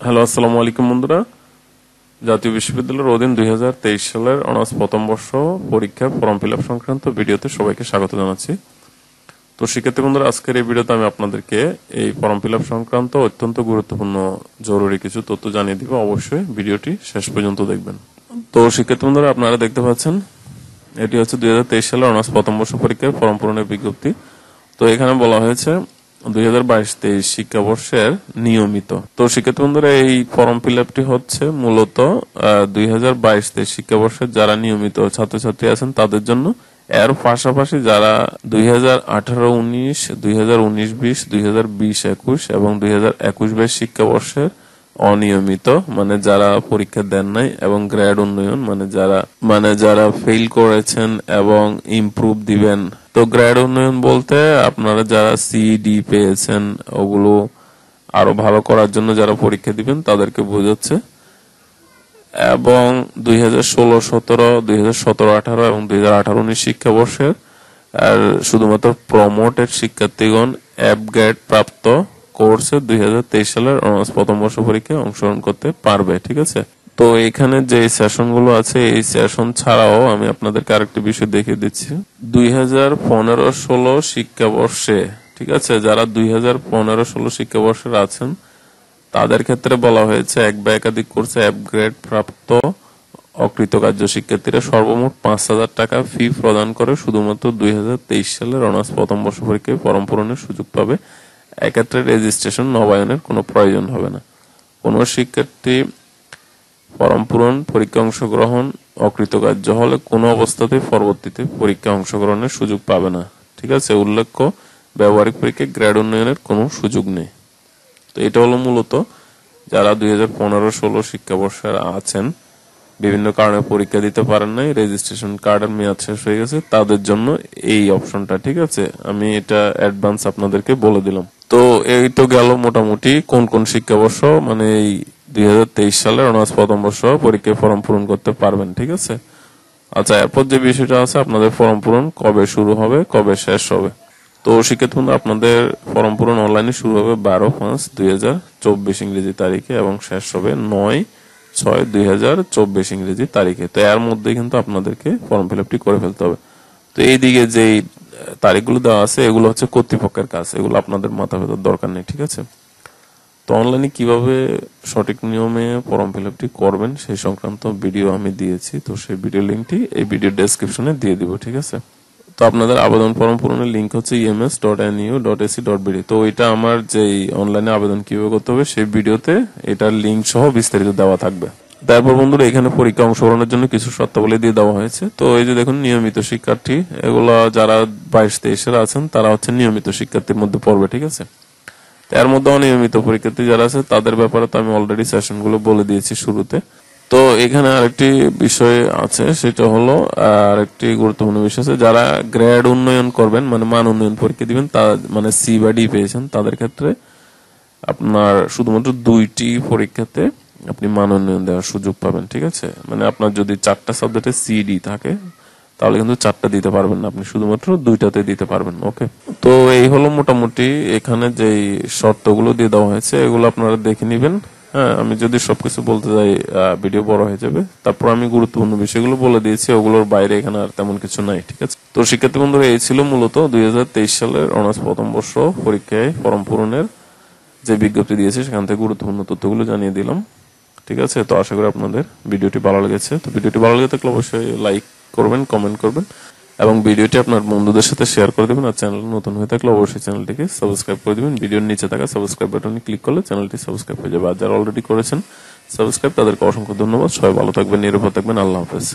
Hello, আসসালামু আলাইকুম বন্ধুরা। জাতীয় বিশ্ববিদ্যালয়ের অধীন 2023 সালের অনার্স প্রথম বর্ষ পরীক্ষার ফর্ম ফিল আপ সংক্রান্ত ভিডিওতে সবাইকে স্বাগত জানাচ্ছি। তো শিক্ষার্থী বন্ধুরা, আজকের এই ভিডিওতে আমি আপনাদেরকে এই ফর্ম ফিল আপ সংক্রান্ত অত্যন্ত গুরুত্বপূর্ণ জরুরি কিছু তথ্য জানিয়ে দিব। অবশ্যই ভিডিওটি শেষ পর্যন্ত দেখবেন। তো শিক্ষার্থী বন্ধুরা, আপনারা দেখতে পাচ্ছেন এটি হচ্ছে 2023 সালের অনার্স প্রথম বর্ষ পরীক্ষার ফর্ম পূরণের বিজ্ঞপ্তি। তো এখানে বলা হয়েছে 2022-23 শিক্ষাবর্ষের নিয়মিত। তো শিক্ষার্থী বন্ধুরা, এই ফর্ম ফিল আপটি হচ্ছে মূলত 2022-23 শিক্ষাবর্ষের যারা নিয়মিত ছাত্রছাত্রী আছেন তাদের জন্য। এর পাশাপাশি যারা 2018-19, 2019-20, 2020-21 এবং 2021-22 শিক্ষাবর্ষের অনিয়মিত মানে যারা পরীক্ষা দেন নাই এবং গ্রেড উন্নয়ন মানে যারা ফেল করেছেন এবং ইমপ্রুভ দিবেন। তো গ্রেড উন্নয়ন বলতে আপনারা যারা সিডি পেয়েছেন ওগুলো আরো ভালো করার জন্য যারা পরীক্ষা দিবেন তাদেরকে বোঝাচ্ছে। এবং 2016-17, 2017-18 এবং 2018-19 শিক্ষাবর্ষের আর শুধুমাত্র প্রমোটেড শিক্ষার্থীগণ এফ গ্রেড প্রাপ্ত কোর্সে 2023 সালের অনার্স প্রথম বর্ষ পরীক্ষায় অংশগ্রহণ করতে পারবে। ঠিক আছে। তো এখানে যে সেশনগুলো আছে এই সেশন ছাড়াও আমি আপনাদেরকে আরেকটি বিষয় দেখিয়ে দিচ্ছি। 2015-16 শিক্ষাবর্ষে, ঠিক আছে, যারা 2015-16 শিক্ষাবর্ষের আছেন তাদের ক্ষেত্রে বলা হয়েছে এক বা একাধিক কোর্সে এফ গ্রেড প্রাপ্ত অকৃতকার্য শিক্ষার্থীরা সর্বমোট 5,000 টাকা ফি প্রদান করে শুধুমাত্র 2023 সালের অনার্স প্রথম বর্ষ পরীক্ষায় ফর্ম পূরণের সুযোগ পাবে। এক্ষেত্রে রেজিস্ট্রেশন নবায়নের কোনো প্রয়োজন হবে না। কোন শিক্ষার্থী ফর্ম পূরণ, পরীক্ষা অংশগ্রহণ অকৃতকার্য হলে কোনো অবস্থাতেই পরবর্তীতে পরীক্ষা অংশগ্রহণের সুযোগ পাবে না। ঠিক আছে। উল্লেখ্য, ব্যবহারিক পরীক্ষায় গ্রেড উন্নয়নের কোনো সুযোগ নেই। তো এটা হলো মূলত যারা 2015-16 শিক্ষাবর্ষের আছেন, বিভিন্ন কারণে পরীক্ষা দিতে পারেন নাই, রেজিস্ট্রেশন কার্ডের মেয়াদ শেষ হয়ে গেছে, তাদের জন্য এই অপশনটা। ঠিক আছে, আমি এটা অ্যাডভান্স আপনাদেরকে বলে দিলাম। তো এই তো গেল মোটামুটি কোন কোন শিক্ষাবর্ষ মানে এই 2023 সালের অনার্স প্রথম বর্ষ পরীক্ষায় ফর্ম পূরণ করতে পারবেন। ঠিক আছে। আচ্ছা, এরপর যে বিষয়টা আছে, আপনাদের ফর্ম পূরণ কবে শুরু হবে, কবে শেষ হবে। তো শিক্ষার্থী বন্ধু, আপনাদের ফর্ম পূরণ অনলাইনে শুরু হবে 12/5/2024 ইংরেজি তারিখে এবং শেষ হবে 9/6/2024 ইংরেজি তারিখে। তো এর মধ্যে কিন্তু আপনাদেরকে ফর্ম ফিল আপটি করে ফেলতে হবে। তো এইদিকে যে তারিখগুলো দেওয়া আছে এগুলো হচ্ছে কর্তৃপক্ষের কাজ, এগুলো আপনাদের মাথা ভেতর দরকার নেই। ঠিক আছে। তো অনলাইনে কিভাবে সঠিক নিয়মে ফর্ম ফিল আপটি করবেন সেই সংক্রান্ত ভিডিও আমি দিয়েছি। তো সেই ভিডিও লিঙ্কটি এই ভিডিও ডেসক্রিপশনে দিয়ে দিব। ঠিক আছে। তো আপনাদের আবেদন ফর্ম পূরণের লিঙ্ক হচ্ছে ems.nu.ac.bd। তো এটা আমার যে অনলাইনে আবেদন কিভাবে করতে হবে সেই ভিডিওতে এটার লিঙ্ক সহ বিস্তারিত দেওয়া থাকবে। তারপর বন্ধুরা, এখানে পরীক্ষা অংশগ্রহণের জন্য কিছু শর্তাবলী দিয়ে দেওয়া হয়েছে। তো এই যে দেখুন, নিয়মিত শিক্ষার্থী, এগুলো যারা 22-23 আছেন তারা হচ্ছে নিয়মিত শিক্ষার্থীর মধ্যে পড়বে। ঠিক আছে। এর মধ্যে অনিয়মিত পরীক্ষার্থী যারা আছে তাদের ব্যাপারে তো আমি অলরেডি সেশনগুলো বলে দিয়েছি শুরুতে। তো এখানে আরেকটি বিষয় আছে, সেটা হলো আরেকটি গুরুত্বপূর্ণ বিষয় আছে, যারা গ্রেড উন্নয়ন করবেন মানে মান উন্নয়ন পরীক্ষা দিবেন, তা মানে সি বা ডি পেয়েছেন তাদের ক্ষেত্রে আপনার শুধুমাত্র 2টি পরীক্ষাতে আপনি মান উন্নয়ন দেওয়ার সুযোগ পাবেন। ঠিক আছে। মানে আপনার যদি 4টা সাবজেক্টে সিডি থাকে তাহলে কিন্তু 4টা দিতে পারবেন না, আপনি শুধুমাত্র 2টাতে দিতে পারবেন। ওকে। তো এই হলো মোটামুটি এখানে যে শর্তগুলো দিয়ে দেওয়া হয়েছে এগুলো আপনারা দেখে নেবেন। হ্যাঁ, আমি যদি সবকিছু বলতে যাই ভিডিও বড় হয়ে যাবে। তারপর আমি গুরুত্বপূর্ণ বিষয়গুলো বলে দিয়েছি, ওগুলোর বাইরে এখানে আর তেমন কিছু নাই। ঠিক আছে। তো শিক্ষার্থী বন্ধুরা, এই ছিল মূলত 2023 সালের অনার্স প্রথম বর্ষ পরীক্ষায় ফর্ম পূরণের যে বিজ্ঞপ্তি দিয়েছে সেখান থেকে গুরুত্বপূর্ণ তথ্যগুলো জানিয়ে দিলাম। ঠিক আছে। তো আশা করি আপনাদের ভিডিওটি ভালো লেগেছে। তো ভিডিওটি ভালো লেগে থাকলে অবশ্যই লাইক করবেন, কমেন্ট করবেন এবং ভিডিওটি আপনার বন্ধুদের সাথে শেয়ার করে দেবেন। আর চ্যানেল নতুন হয়ে থাকলে অবশ্যই চ্যানেলটিকে সাবস্ক্রাইব করে দিবেন। ভিডিওর নিচে থাকা সাবস্ক্রাইব বাটনে ক্লিক করলে চ্যানেলটি সাবস্ক্রাইব হয়ে যাবে। আর যারা অলরেডি করেছেন সাবস্ক্রাইব তাদেরকে অসংখ্য ধন্যবাদ। সবাই ভালো থাকবেন, নিরাপদ থাকবেন। আল্লাহ হাফেজ।